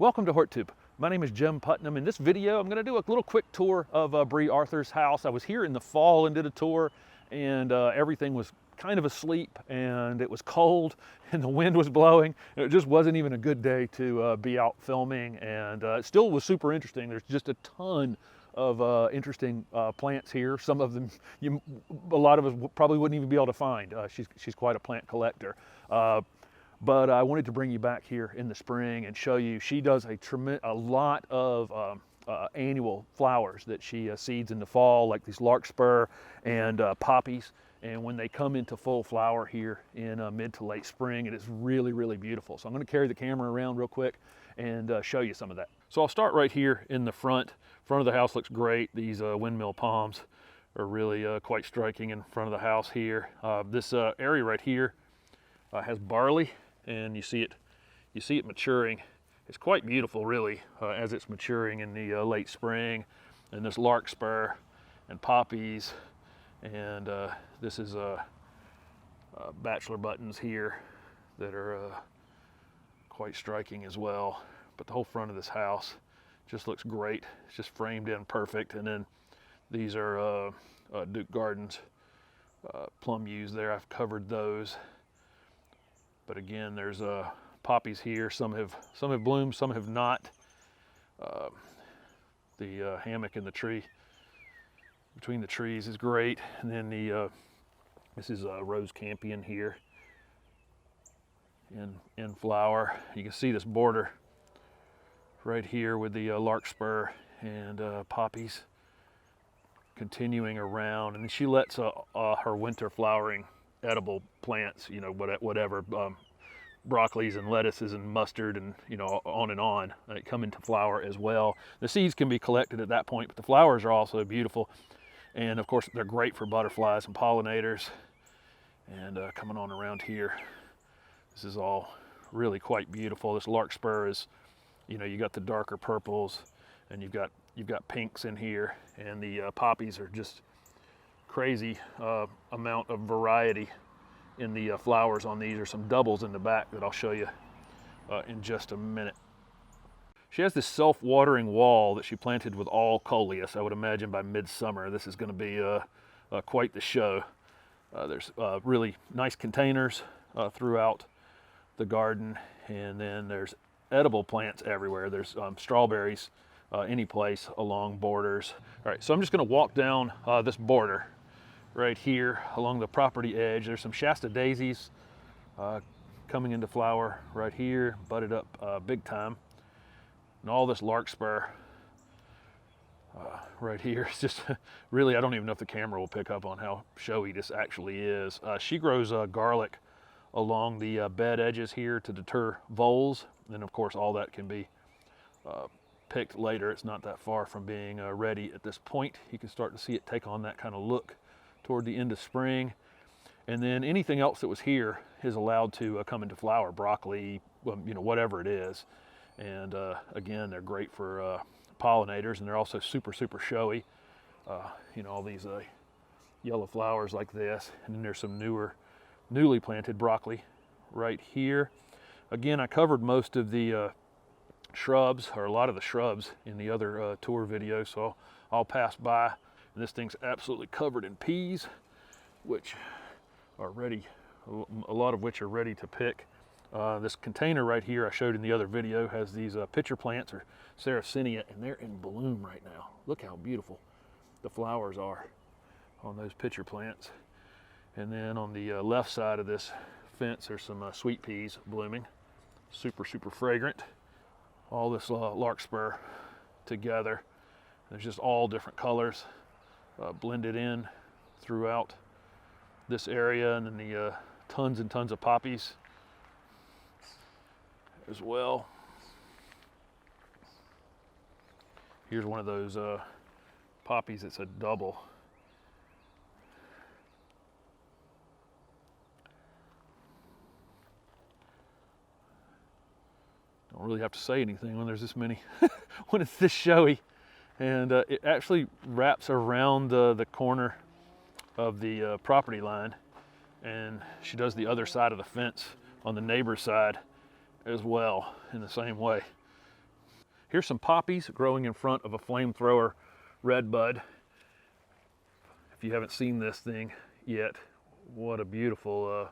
Welcome to HortTube. My name is Jim Putnam. In this video, I'm going to do a little quick tour of Brie Arthur's house. I was here in the fall and did a tour, and everything was kind of asleep, and it was cold, and the wind was blowing. And it just wasn't even a good day to be out filming, and it still was super interesting. There's just a ton of interesting plants here. Some of them, a lot of us probably wouldn't even be able to find. She's quite a plant collector. But I wanted to bring you back here in the spring and show you she does a lot of annual flowers that she seeds in the fall, like these larkspur and poppies. And when they come into full flower here in mid to late spring, it is really, really beautiful. So I'm going to carry the camera around real quick and show you some of that. So I'll start right here in the front. Front of the house looks great. These windmill palms are really quite striking in front of the house here. This area right here has barley. And you see it maturing. It's quite beautiful, really, as it's maturing in the late spring. And this larkspur and poppies, and this is bachelor buttons here that are quite striking as well. But the whole front of this house just looks great. It's just framed in perfect. And then these are Duke Gardens plum yews there. I've covered those. But again, there's poppies here. Some have bloomed, some have not. The hammock in the tree, between the trees, is great. And then this is rose campion here in flower. You can see this border right here with the larkspur and poppies continuing around. And she lets her winter flowering edible plants, whatever, broccolis and lettuces and mustard and on and on, come into flower as well. The seeds can be collected at that point, but the flowers are also beautiful, and of course they're great for butterflies and pollinators. And coming on around here, this is all really quite beautiful. This larkspur is, you got the darker purples, and you've got pinks in here, and the poppies are just crazy amount of variety in the flowers on these. There's some doubles in the back that I'll show you in just a minute. She has this self-watering wall that she planted with all coleus. I would imagine by midsummer this is going to be quite the show. There's really nice containers throughout the garden, and then there's edible plants everywhere. There's strawberries any place along borders. All right, so I'm just going to walk down this border right here along the property edge. There's some Shasta daisies coming into flower right here, budded up big time. And all this larkspur right here is just really, I don't even know if the camera will pick up on how showy this actually is. She grows garlic along the bed edges here to deter voles. And of course all that can be picked later. It's not that far from being ready at this point. You can start to see it take on that kind of look toward the end of spring. And then anything else that was here is allowed to come into flower, broccoli, whatever it is. And again, they're great for pollinators, and they're also super, super showy. All these yellow flowers like this. And then there's some newly planted broccoli right here. Again, I covered most of the shrubs, or a lot of the shrubs, in the other tour video, so I'll pass by. And this thing's absolutely covered in peas, which are ready, a lot of which are ready to pick. This container right here I showed in the other video has these pitcher plants, or Sarracenia, and they're in bloom right now. Look how beautiful the flowers are on those pitcher plants. And then on the left side of this fence, there's some sweet peas blooming, super, super fragrant. All this larkspur together. There's just all different colors blended in throughout this area, and then the tons and tons of poppies as well. Here's one of those poppies. It's a double. Don't really have to say anything when there's this many, when it's this showy. And it actually wraps around the corner of the property line, and she does the other side of the fence on the neighbor's side as well in the same way. Here's some poppies growing in front of a flamethrower redbud. If you haven't seen this thing yet, what a beautiful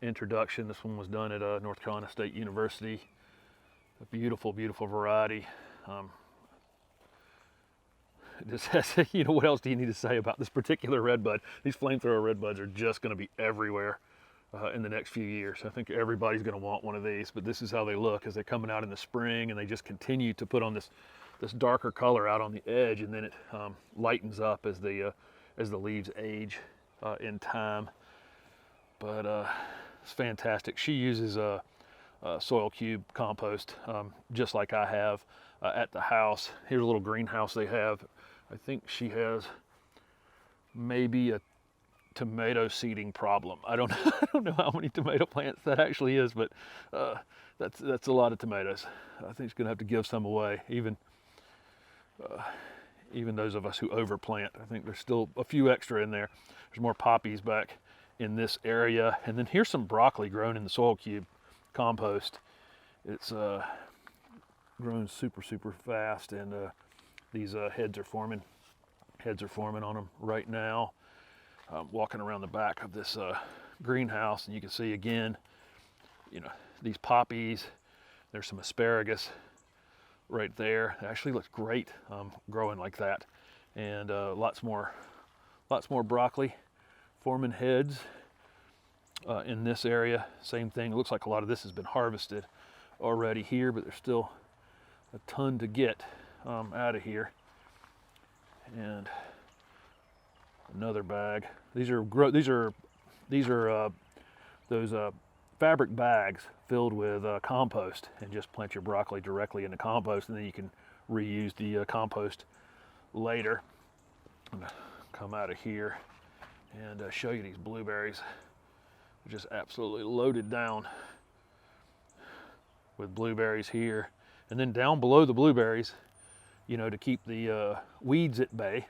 introduction. This one was done at North Carolina State University. A beautiful, beautiful variety. This has, you know, what else do you need to say about this particular redbud? These flamethrower redbuds are just going to be everywhere in the next few years. I think everybody's going to want one of these, but this is how they look as they're coming out in the spring, and they just continue to put on this darker color out on the edge, and then it lightens up as the leaves age in time. But it's fantastic. She uses a soil cube compost, just like I have at the house. Here's a little greenhouse they have. I think she has maybe a tomato seeding problem. I don't know how many tomato plants that actually is, but that's a lot of tomatoes. I think she's gonna have to give some away, even those of us who overplant. I think there's still a few extra in there. There's more poppies back in this area. And then here's some broccoli grown in the soil cube compost. It's grown super, super fast, and these heads are forming on them right now. Walking around the back of this greenhouse, and you can see again, you know, these poppies. There's some asparagus right there. It actually looks great growing like that, and lots more broccoli forming heads in this area. Same thing. It looks like a lot of this has been harvested already here, but there's still a ton to get out of here. And another bag. These are those fabric bags filled with compost, and just plant your broccoli directly in the compost, and then you can reuse the compost later. I'm gonna come out of here and show you these blueberries. They're just absolutely loaded down with blueberries here, and then down below the blueberries, you know, to keep the weeds at bay.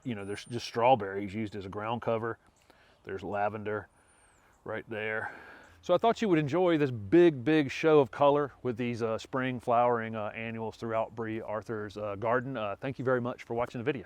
You know, there's just strawberries used as a ground cover. There's lavender right there. So I thought you would enjoy this big show of color with these spring flowering annuals throughout Brie Arthur's garden. Thank you very much for watching the video.